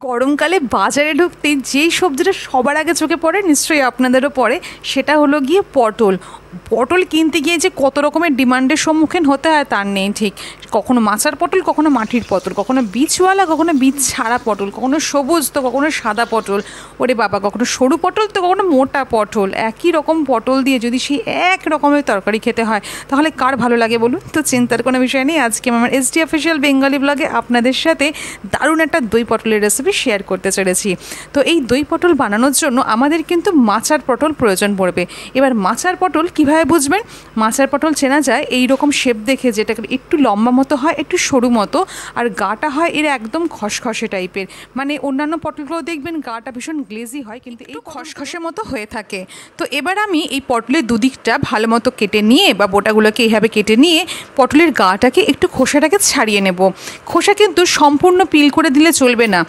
গরমকালে বাজারে ঢুকতেই যেই সবজিটা সবার আগে চোখে পড়ে, নিশ্চয়ই আপনাদেরও পড়ে, সেটা হলো গিয়ে পটল। পটল কিনতে গিয়ে যে কত রকমের ডিমান্ডের সম্মুখীন হতে হয় তার নেই ঠিক। কখনো মাচার পটল, কখনো মাটির পটল, কখনো বীজওয়ালা, কখনো বীজ ছাড়া পটল, কখনো সবুজ তো কখনো সাদা পটল, ওরে বাবা, কখনো সরু পটল তো কখনো মোটা পটল। একই রকম পটল দিয়ে যদি সেই এক রকমের তরকারি খেতে হয় তাহলে কার ভালো লাগে বলুন? তো চিন্তার কোনো বিষয় নেই, আজকে আমার এসডি অফিসিয়াল বেঙ্গলি ব্লগে আপনাদের সাথে দারুণ একটা দই পটলের রেসিপি শেয়ার করতে চলেছি। তো এই দই পটল বানানোর জন্য আমাদের কিন্তু মাচার পটল প্রয়োজন পড়বে। এবার মাচার পটল কীভাবে বুঝবেন? মাচার পটল চেনা যায় এই রকম শেপ দেখে, যেটা একটু লম্বা মতো হয়, একটু সরু মতো, আর গাটা হয় এর একদম খসখসে টাইপের। মানে অন্যান্য পটলগুলো দেখবেন গাটা ভীষণ গ্লেজি হয়, কিন্তু এই খসখসে মতো হয়ে থাকে। তো এবার আমি এই পটলের দুদিকটা ভালো মতো কেটে নিয়ে বা বোটাগুলোকে এইভাবে কেটে নিয়ে পটলের গাটাকে একটু খোসাটাকে ছাড়িয়ে নেব। খোসা কিন্তু সম্পূর্ণ পিল করে দিলে চলবে না,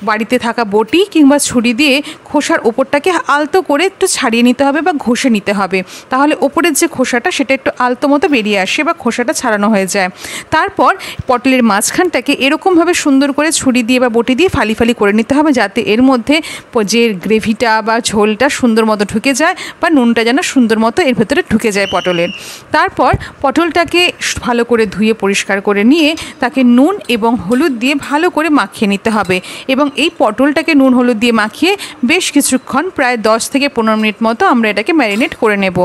বাড়িতে থাকা বটি কিংবা ছুরি দিয়ে খোসার ওপরটাকে আলতো করে একটু ছাড়িয়ে নিতে হবে বা ঘষে নিতে হবে, তাহলে ওপরের যে খোসাটা সেটা একটু আলতো মতো বেরিয়ে আসে বা খোসাটা ছাড়ানো হয়ে যায়। তারপর পটলের মাঝখানটাকে এরকমভাবে সুন্দর করে ছুরি দিয়ে বা বটি দিয়ে ফালি ফালি করে নিতে হবে, যাতে এর মধ্যে যে গ্রেভিটা বা ঝোলটা সুন্দর মতো ঢুকে যায় বা নুনটা যেন সুন্দর মতো এর ভেতরে ঢুকে যায় পটলের। তারপর পটলটাকে ভালো করে ধুয়ে পরিষ্কার করে নিয়ে তাকে নুন এবং হলুদ দিয়ে ভালো করে মাখিয়ে নিতে হবে, এবং এই পটলটাকে নুন হলুদ দিয়ে মাখিয়ে বেশ কিছুক্ষণ, প্রায় 10 থেকে 15 মিনিট মতো আমরা এটাকে ম্যারিনেট করে নেব।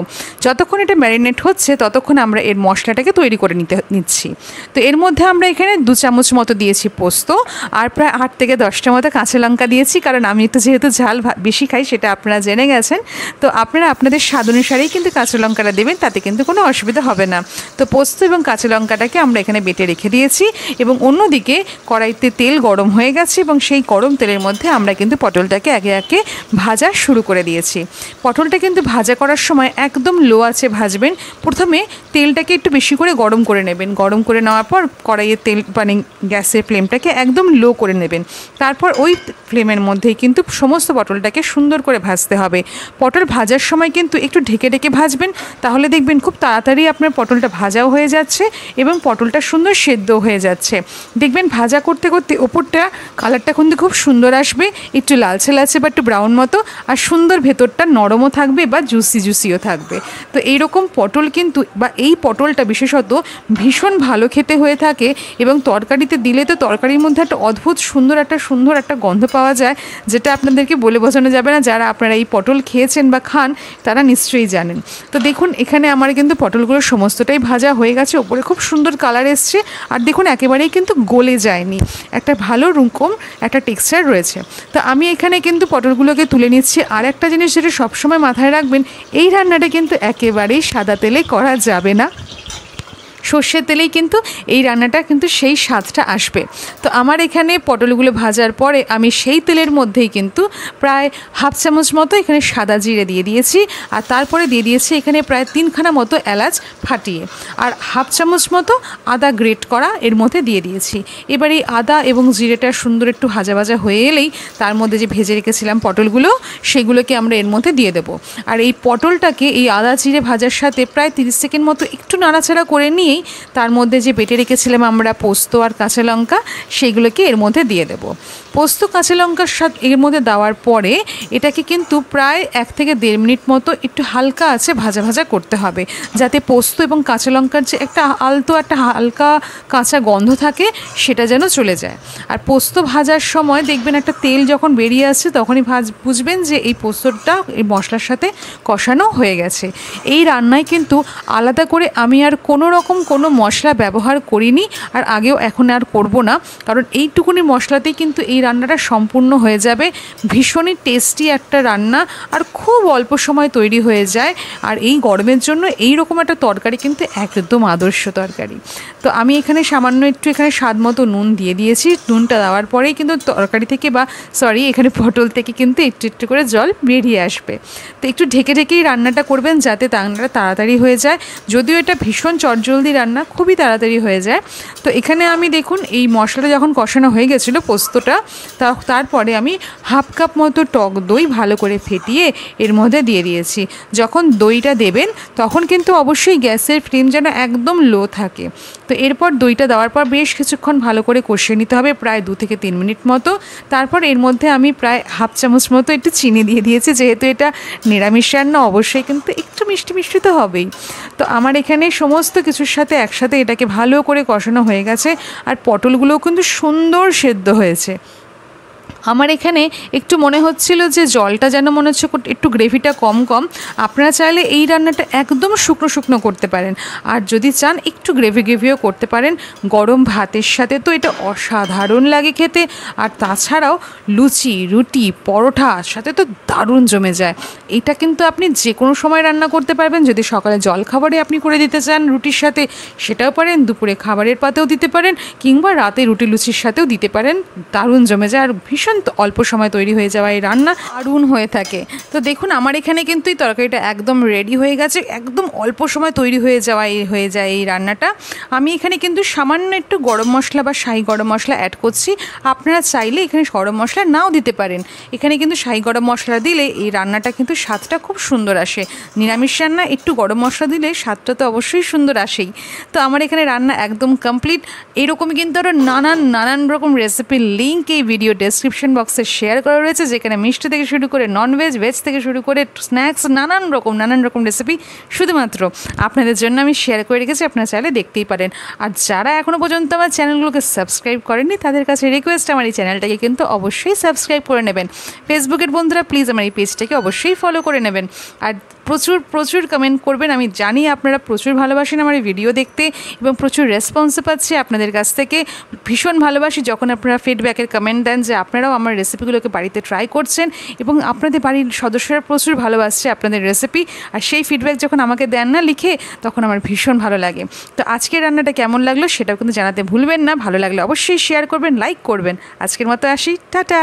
যতক্ষণ এটা ম্যারিনেট হচ্ছে ততক্ষণ আমরা এর মশলাটাকে তৈরি করে নিচ্ছি। তো এর মধ্যে আমরা এখানে 2 চামচ মতো দিয়েছি পোস্ত, আর প্রায় 8 থেকে 10টা মতো কাঁচা লঙ্কা দিয়েছি, কারণ আমি তো যেহেতু ঝাল বেশি খাই সেটা আপনারা জেনে গেছেন। তো আপনারা আপনাদের স্বাদ অনুসারেই কিন্তু কাঁচা লঙ্কাটা দেবেন, তাতে কিন্তু কোনো অসুবিধা হবে না। তো পোস্ত এবং কাঁচা লঙ্কাটাকে আমরা এখানে বেটে রেখে দিয়েছি, এবং অন্যদিকে কড়াইতে তেল গরম হয়ে গেছে, এবং সেই গরম তেলের মধ্যে আমরা কিন্তু পটলটাকে একে একে ভাজা শুরু করে দিয়েছি। পটলটা কিন্তু ভাজা করার সময় একদম লো আঁচে ভাজবেন। প্রথমে তেলটাকে একটু বেশি করে গরম করে নেবেন, গরম করে নেওয়ার পর কড়াইয়ের তেল মানে গ্যাসের ফ্লেমটাকে একদম লো করে নেবেন। তারপর ওই ফ্লেমের মধ্যেই কিন্তু সমস্ত পটলটাকে সুন্দর করে ভাজতে হবে। পটল ভাজার সময় কিন্তু একটু ঢেকে ঢেকে ভাজবেন, তাহলে দেখবেন খুব তাড়াতাড়ি আপনার পটলটা ভাজাও হয়ে যাচ্ছে এবং পটলটা সুন্দর সেদ্ধও হয়ে যাচ্ছে। দেখবেন ভাজা করতে করতে ওপরটা কালারটা কিন্তু খুব সুন্দর আসবে, একটু লালচে লালচে বা একটু ব্রাউন মতো, আর সুন্দর ভেতরটা নরমও থাকবে বা জুসিও থাকবে। তো এইরকম পটল কিন্তু বা এই পটলটা বিশেষত ভীষণ ভালো খেতে হয়ে থাকে, এবং তরকারিতে দিলে তো তরকারির মধ্যে একটা অদ্ভুত সুন্দর একটা গন্ধ পাওয়া যায়, যেটা আপনাদেরকে বলে বোঝানো যাবে না। যারা আপনারা এই পটল খেয়েছেন বা খান তারা নিশ্চয়ই জানেন। তো দেখুন এখানে আমার কিন্তু পটলগুলো সমস্তটাই ভাজা হয়ে গেছে, ওপরে খুব সুন্দর কালার এসছে, আর দেখুন একেবারেই কিন্তু গলে যায়নি, একটা ভালো রকম একটা টেক্সচার রয়েছে। তো আমি এখানে কিন্তু পটলগুলোকে তুলে নিচ্ছি। আর একটা জিনিস যেটা সবসময় মাথায় রাখবেন, এই রান্নাটা কিন্তু একেবারেই সাদা তেলে করা যাবে না, সর্ষের তেলেই কিন্তু এই রান্নাটা কিন্তু সেই স্বাদটা আসবে। তো আমার এখানে পটলগুলো ভাজার পরে আমি সেই তেলের মধ্যেই কিন্তু প্রায় 1/2 চামচ মতো এখানে সাদা জিরে দিয়ে দিয়েছি, আর তারপরে দিয়ে দিয়েছি এখানে প্রায় 3খানা মতো এলাচ ফাটিয়ে, আর 1/2 চামচ মতো আদা গ্রেট করা এর মধ্যে দিয়ে দিয়েছি। এবার এই আদা এবং জিরেটা সুন্দর একটু ভাজা ভাজা হয়ে এলেই তার মধ্যে যে ভেজে রেখেছিলাম পটলগুলো, সেগুলোকে আমরা এর মধ্যে দিয়ে দেবো। আর এই পটলটাকে এই আদা জিরে ভাজার সাথে প্রায় 30 সেকেন্ড মতো একটু নাড়াচাড়া করে নিয়েই তার মধ্যে যে বেটে রেখেছিলাম আমরা পোস্ত আর কাঁচা লঙ্কা, সেগুলোকে এর মধ্যে দিয়ে দেব। পোস্ত কাঁচা লঙ্কার সাথে এর মধ্যে দেওয়ার পরে এটাকে কিন্তু প্রায় 1 থেকে 1.5 মিনিট মতো একটু হালকা আছে ভাজা ভাজা করতে হবে, যাতে পোস্ত এবং কাঁচা লঙ্কার যে একটা হালকা কাঁচা গন্ধ থাকে সেটা যেন চলে যায়। আর পোস্ত ভাজার সময় দেখবেন একটা তেল যখন বেরিয়ে আসছে তখনই বুঝবেন যে এই পোস্তটা এই মশলার সাথে কষানো হয়ে গেছে। এই রান্নায় কিন্তু আলাদা করে আমি আর কোনো মশলা ব্যবহার করিনি, আর আগেও এখন আর করব না, কারণ এইটুকুনি মশলাতেই কিন্তু এই রান্নাটা সম্পূর্ণ হয়ে যাবে। ভীষণই টেস্টি একটা রান্না, আর খুব অল্প সময় তৈরি হয়ে যায়। আর এই গরমের জন্য এই রকম একটা তরকারি কিন্তু একদম আদর্শ তরকারি। তো আমি এখানে সামান্য একটু এখানে স্বাদ মতো নুন দিয়ে দিয়েছি। নুনটা দেওয়ার পরেই কিন্তু তরকারি থেকে এখানে পটল থেকে কিন্তু একটু একটু করে জল বেরিয়ে আসবে। তো একটু ঢেকে ঢেকেই রান্নাটা করবেন, যাতে রান্নাটা তাড়াতাড়ি হয়ে যায়। যদিও এটা ভীষণ চটজলদি রান্না, খুবই তাড়াতাড়ি হয়ে যায়। তো এখানে আমি দেখুন এই মশলাটা যখন কষানো হয়ে গেছিলো পোস্তটা, তারপরে আমি হাফ কাপ মতো টক দই ভালো করে ফেটিয়ে এর মধ্যে দিয়ে দিয়েছি। যখন দইটা দেবেন তখন কিন্তু অবশ্যই গ্যাসের ফ্লেম যেন একদম লো থাকে। তো এরপর দইটা দেওয়ার পর বেশ কিছুক্ষণ ভালো করে কষিয়ে নিতে হবে, প্রায় 2 থেকে 3 মিনিট মতো। তারপর এর মধ্যে আমি প্রায় হাফ চামচ মতো একটু চিনি দিয়ে দিয়েছি, যেহেতু এটা নিরামিষ রান্না অবশ্যই কিন্তু একটু মিষ্টি মিষ্টি তো হবেই। তো আমার এখানে সমস্ত কিছুর সাথে একসাথে এটাকে ভালো করে কষানো হয়ে গেছে, আর পটলগুলোও কিন্তু সুন্দর সেদ্ধ হয়েছে। আমার এখানে একটু মনে হচ্ছিল যে জলটা যেন মনে হচ্ছে একটু গ্রেভিটা কম কম। আপনারা চাইলে এই রান্নাটা একদম শুকনো শুকনো করতে পারেন, আর যদি চান একটু গ্রেভিও করতে পারেন। গরম ভাতের সাথে তো এটা অসাধারণ লাগে খেতে, আর তাছাড়াও লুচি, রুটি, পরোটার সাথে তো দারুণ জমে যায়। এটা কিন্তু আপনি যে কোনো সময় রান্না করতে পারবেন। যদি সকালে জলখাবারে আপনি করে দিতে চান রুটির সাথে সেটাও পারেন, দুপুরে খাবারের পাতেও দিতে পারেন, কিংবা রাতে রুটি লুচির সাথেও দিতে পারেন। দারুণ জমে যায়, আর ভীষণ অল্প সময় তৈরি হয়ে যাওয়া এই রান্না দারুণ হয়ে থাকে। তো দেখুন আমার এখানে কিন্তু এই তরকারিটা একদম রেডি হয়ে গেছে, একদম অল্প সময় তৈরি হয়ে যায় এই রান্নাটা। আমি এখানে কিন্তু সামান্য একটু গরম মশলা বা শাহি গরম মশলা অ্যাড করছি। আপনারা চাইলে এখানে গরম মশলা নাও দিতে পারেন। এখানে কিন্তু শাহি গরম মশলা দিলে এই রান্নাটা কিন্তু স্বাদটা খুব সুন্দর আসে। নিরামিষ রান্না একটু গরম মশলা দিলে স্বাদটা তো অবশ্যই সুন্দর আসেই। তো আমার এখানে রান্না একদম কমপ্লিট। এরকমই কিন্তু আরও নানান রকম রেসিপির লিঙ্ক এই ভিডিও ডেসক্রিপশন বক্সে শেয়ার করা রয়েছে, যেখানে মিষ্টি থেকে শুরু করে ননভেজ, ভেজ থেকে শুরু করে স্ন্যাক্স, নানান রকম রেসিপি শুধুমাত্র আপনাদের জন্য আমি শেয়ার করে রেখেছি। আপনারা চাইলে দেখতেই পারেন। আর যারা এখনও পর্যন্ত আমার চ্যানেলগুলোকে সাবস্ক্রাইব করেননি তাদের কাছে রিকোয়েস্ট, আমার এই চ্যানেলটাকে কিন্তু অবশ্যই সাবস্ক্রাইব করে নেবেন। ফেসবুকের বন্ধুরা প্লিজ আমার এই পেজটাকে অবশ্যই ফলো করে নেবেন, আর প্রচুর কমেন্ট করবেন। আমি জানি আপনারা প্রচুর ভালোবাসেন আমার এই ভিডিও দেখতে, এবং প্রচুর রেসপন্সও পাচ্ছি আপনাদের কাছ থেকে। ভীষণ ভালোবাসি যখন আপনারা ফিডব্যাকের কমেন্ট দেন যে আপনারাও আমার রেসিপিগুলোকে বাড়িতে ট্রাই করছেন, এবং আপনাদের বাড়ির সদস্যরা প্রচুর ভালোবাসছে আপনাদের রেসিপি। আর সেই ফিডব্যাক যখন আমাকে দেন না লিখে, তখন আমার ভীষণ ভালো লাগে। তো আজকের রান্নাটা কেমন লাগলো সেটাও কিন্তু জানাতে ভুলবেন না। ভালো লাগলে অবশ্যই শেয়ার করবেন, লাইক করবেন। আজকের মতো আসি, টাটা।